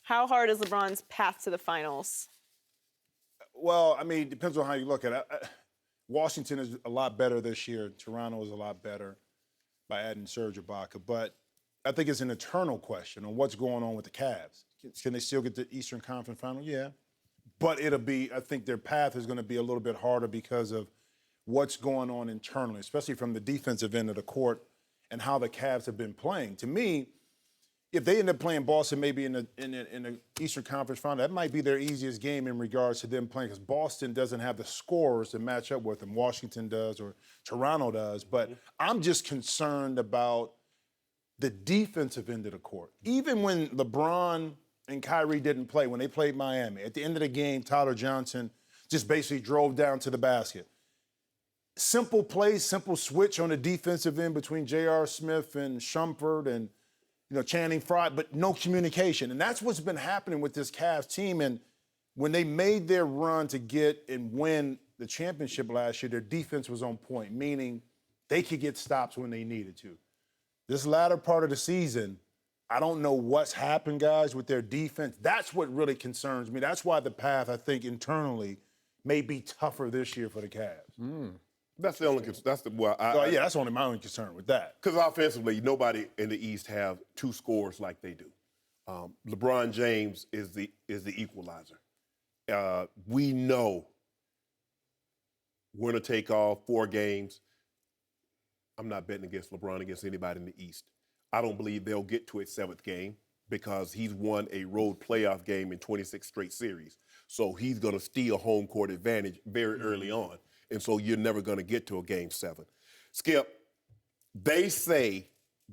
How hard is LeBron's path to the finals? Well, I mean, it depends on how you look at it. Washington is a lot better this year. Toronto is a lot better by adding Serge Ibaka. But I think it's an eternal question on what's going on with the Cavs. Can they still get the Eastern Conference Final? Yeah. But I think their path is going to be a little bit harder because of what's going on internally, especially from the defensive end of the court and how the Cavs have been playing. To me, if they end up playing Boston maybe in the Eastern Conference Final, that might be their easiest game in regards to them playing, because Boston doesn't have the scorers to match up with them. Washington does, or Toronto does. But I'm just concerned about the defensive end of the court. Even when LeBron and Kyrie didn't play, when they played Miami, at the end of the game, Tyler Johnson just basically drove down to the basket. Simple play, simple switch on the defensive end between J.R. Smith and Shumpert and Channing Frye, but no communication. And that's what's been happening with this Cavs team. And when they made their run to get and win the championship last year, their defense was on point, meaning they could get stops when they needed to. This latter part of the season, I don't know what's happened, guys, with their defense. That's what really concerns me. That's why the path, I think, internally may be tougher this year for the Cavs. That's the only. That's the. Well, that's only my only concern with that. Because offensively, nobody in the East have two scorers like they do. LeBron James is the equalizer. We know winner take all 4 games. I'm not betting against LeBron against anybody in the East. I don't believe they'll get to a 7th game because he's won a road playoff game in 26 straight series. So he's going to steal home court advantage very early on. And so you're never going to get to a Game 7. Skip, they say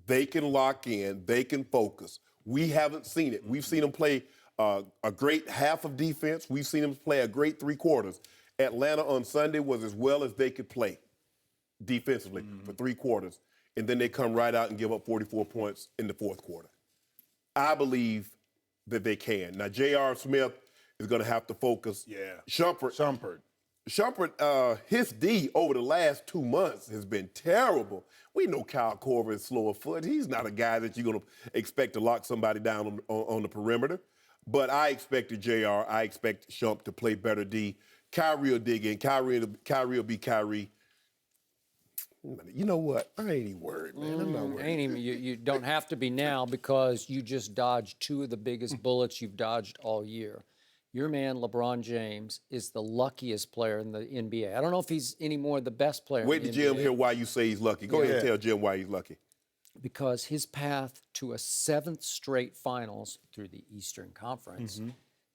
they can lock in, they can focus. We haven't seen it. We've seen them play a great half of defense. We've seen them play a great 3 quarters. Atlanta on Sunday was as well as they could play defensively for 3 quarters. And then they come right out and give up 44 points in the 4th quarter. I believe that they can. Now, J.R. Smith is going to have to focus. Yeah. Shumpert, his D over the last 2 months has been terrible. We know Kyle Korver is slow of foot. He's not a guy that you're going to expect to lock somebody down on the perimeter. But I expected JR, I expect Shump to play better D. Kyrie will dig in. Kyrie will be Kyrie. You know what? I ain't even worried, man. I'm not worried. You don't have to be now, because you just dodged 2 of the biggest bullets you've dodged all year. Your man, LeBron James, is the luckiest player in the NBA. I don't know if he's any more the best player Wait in the till Jim NBA. hear why you say he's lucky. Go ahead and tell Jim why he's lucky. Because his path to a 7th straight finals through the Eastern Conference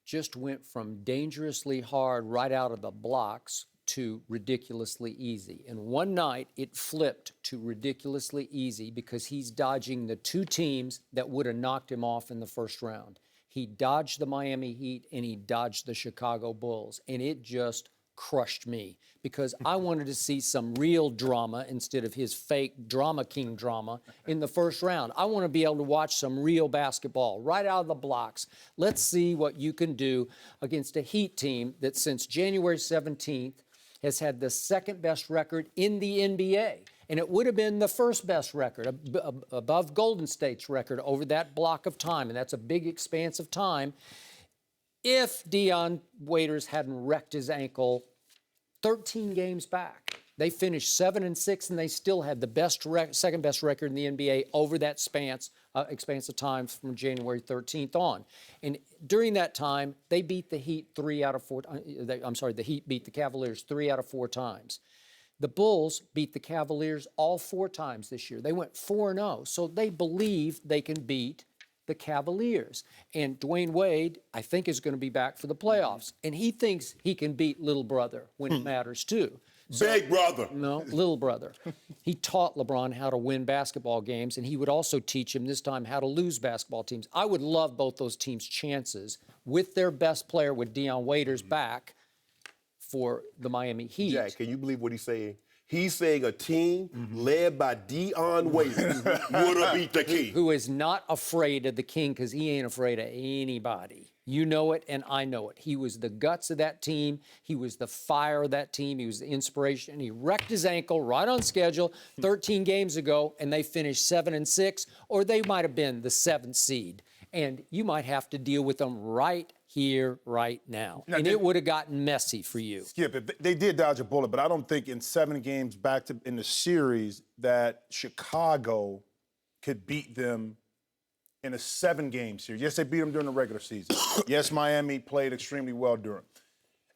just went from dangerously hard right out of the blocks to ridiculously easy. And one night, it flipped to ridiculously easy because he's dodging the 2 teams that would have knocked him off in the first round. He dodged the Miami Heat and he dodged the Chicago Bulls. And it just crushed me because I wanted to see some real drama instead of his fake drama king drama in the first round. I want to be able to watch some real basketball right out of the blocks. Let's see what you can do against a Heat team that since January 17th has had the 2nd best record in the NBA. And it would have been the 1st best record, above Golden State's record over that block of time. And that's a big expanse of time. If Dion Waiters hadn't wrecked his ankle 13 games back, they finished 7-6, and they still had the best 2nd best record in the NBA over that expanse of time from January 13th on. And during that time, they beat the Heat 3 out of 4. The Heat beat the Cavaliers 3 out of 4 times. The Bulls beat the Cavaliers all 4 times this year. They went 4-0, so they believe they can beat the Cavaliers. And Dwayne Wade, I think, is going to be back for the playoffs. And he thinks he can beat little brother when it matters, too. Big brother. No, little brother. He taught LeBron how to win basketball games, and he would also teach him this time how to lose basketball teams. I would love both those teams' chances with their best player, with Dion Waiters back, for the Miami Heat. Jack, can you believe what he's saying? He's saying a team led by Dion Waiters would have beat the King. Who is not afraid of the King, because he ain't afraid of anybody. You know it, and I know it. He was the guts of that team. He was the fire of that team. He was the inspiration. He wrecked his ankle right on schedule 13 games ago, and they finished 7-6, or they might have been the 7th seed. And you might have to deal with them right here, right now. Now, And it would have gotten messy for you. Skip, they did dodge a bullet, but I don't think in 7 games in the series that Chicago could beat them in a 7-game series. Yes, they beat them during the regular season. Yes, Miami played extremely well during.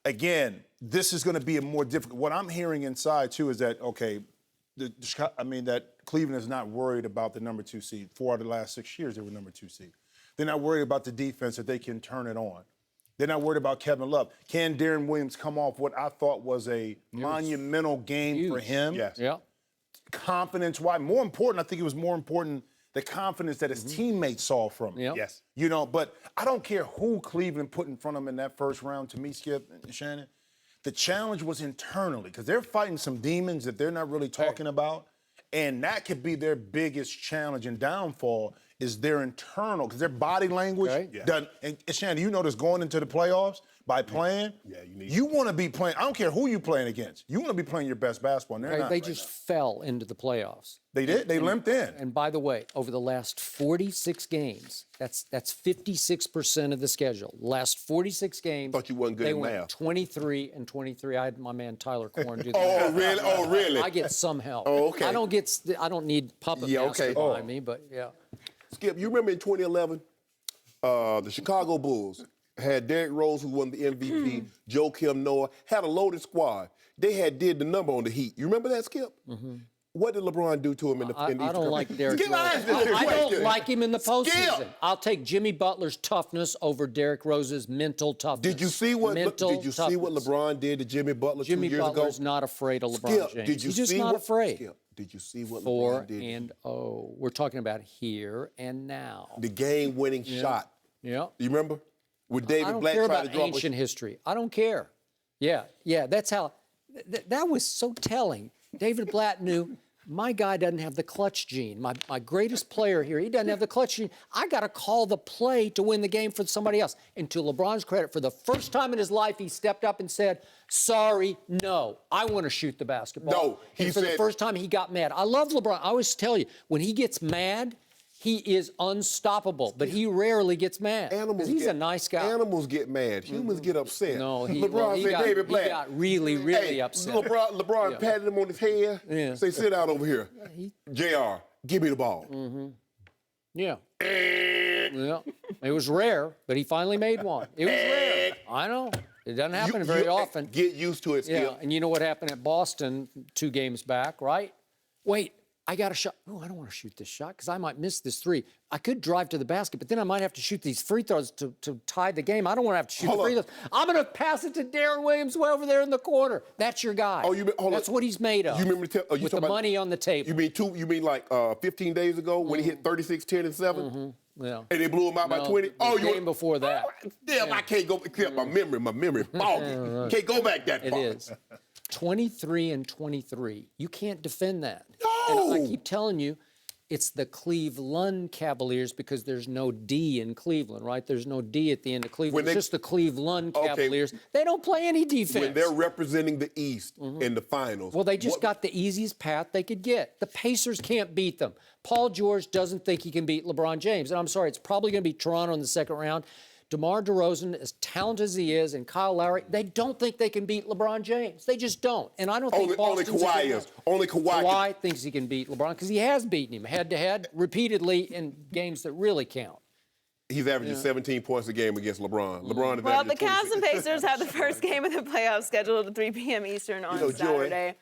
Again, this is going to be a more difficult. What I'm hearing inside too is that that Cleveland is not worried about the number 2 seed. 4 out of the last 6 years they were number 2 seed. They're not worried about the defense that they can turn it on. They're not worried about Kevin Love. Can Darren Williams come off what I thought was a monumental game for him? Yes. Yeah. Confidence-wise. More important, I think it was more important the confidence that his teammates saw from him. Yep. Yes. But I don't care who Cleveland put in front of him in that first round, to me, Skip and Shannon. The challenge was internally, because they're fighting some demons that they're not really talking about. And that could be their biggest challenge and downfall is their internal, because their body language doesn't. And Shannon, you know this going into the playoffs by playing. Yeah, you want to be playing. I don't care who you're playing against. You want to be playing your best basketball. And they're not They right just now. fell into the playoffs. They did. They limped in. And by the way, over the last 46 games, that's 56% of the schedule. Last 46 games, Thought you wasn't good they at went math. 23 and 23. I had my man Tyler Korn do that. Oh, really? Oh, really? I get some help. Oh, okay. I don't need puppet Yeah, master okay. behind me, but yeah. Skip, you remember in 2011, the Chicago Bulls had Derrick Rose, who won the MVP, Joe Kim Noah, had a loaded squad. They did the number on the Heat. You remember that, Skip? What did LeBron do to him in the I Eastern don't like Derrick Skip, Rose. ask this I don't question. like him in the postseason. Skip. I'll take Jimmy Butler's toughness over Derrick Rose's mental toughness. Did you see what LeBron did to Jimmy Butler Jimmy 2 years Butler's ago? not afraid of LeBron Skip, James. did you He's just see not what, afraid. Skip, did you see what 4 LeBron did? and 0. We're talking about here and now. The game-winning shot. Yeah. You remember? With David I don't Black care tried about to drop ancient history. I don't care. Yeah, that's how. That was so telling. David Blatt knew my guy doesn't have the clutch gene. My greatest player here, he doesn't have the clutch gene. I got to call the play to win the game for somebody else. And to LeBron's credit, for the first time in his life, he stepped up and said, sorry, no, I want to shoot the basketball. No, he and for the said- first time, he got mad. I love LeBron. I always tell you, when he gets mad, he is unstoppable, but he rarely gets mad. He's a nice guy. Animals get mad. Humans get upset. No, LeBron said, David Black. He got really, really Hey, upset. LeBron patted him on his head. Yeah. Say, sit down over here. JR, give me the ball. Yeah. Yeah. It was rare, but he finally made one. It was rare. I know. It doesn't happen very often. Get used to it, Skip. Yeah, and you know what happened at Boston 2 games back, right? Wait, I got a shot. Oh, I don't want to shoot this shot because I might miss this 3. I could drive to the basket, but then I might have to shoot these free throws to tie the game. I don't want to have to shoot the free throws. I'm going to pass it to Darren Williams way over there in the corner. That's your guy. Oh, That's what he's made of. You remember with the money on the table. You mean like 15 days ago when he hit 36, 10, and 7? Yeah. And they blew him out by 20? The game before that. Damn, I can't go. My memory foggy. Can't go back that far. It is. 23 and 23. You can't defend that. No! And I keep telling you, it's the Cleveland Cavaliers because there's no D in Cleveland, right? There's no D at the end of Cleveland. It's just the Cleveland Cavaliers. They don't play any defense. When they're representing the East in the finals. Well, they just got the easiest path they could get. The Pacers can't beat them. Paul George doesn't think he can beat LeBron James. And I'm sorry, it's probably going to be Toronto in the second round. DeMar DeRozan, as talented as he is, and Kyle Lowry, they don't think they can beat LeBron James. They just don't. And I don't think only Kawhi is. Only Kawhi. Kawhi thinks he can beat LeBron because he has beaten him head-to-head repeatedly in games that really count. He's averaging 17 points a game against LeBron. LeBron is Well, the averaging Cavs and Pacers have the first game of the playoffs scheduled at 3 p.m. Eastern on Saturday.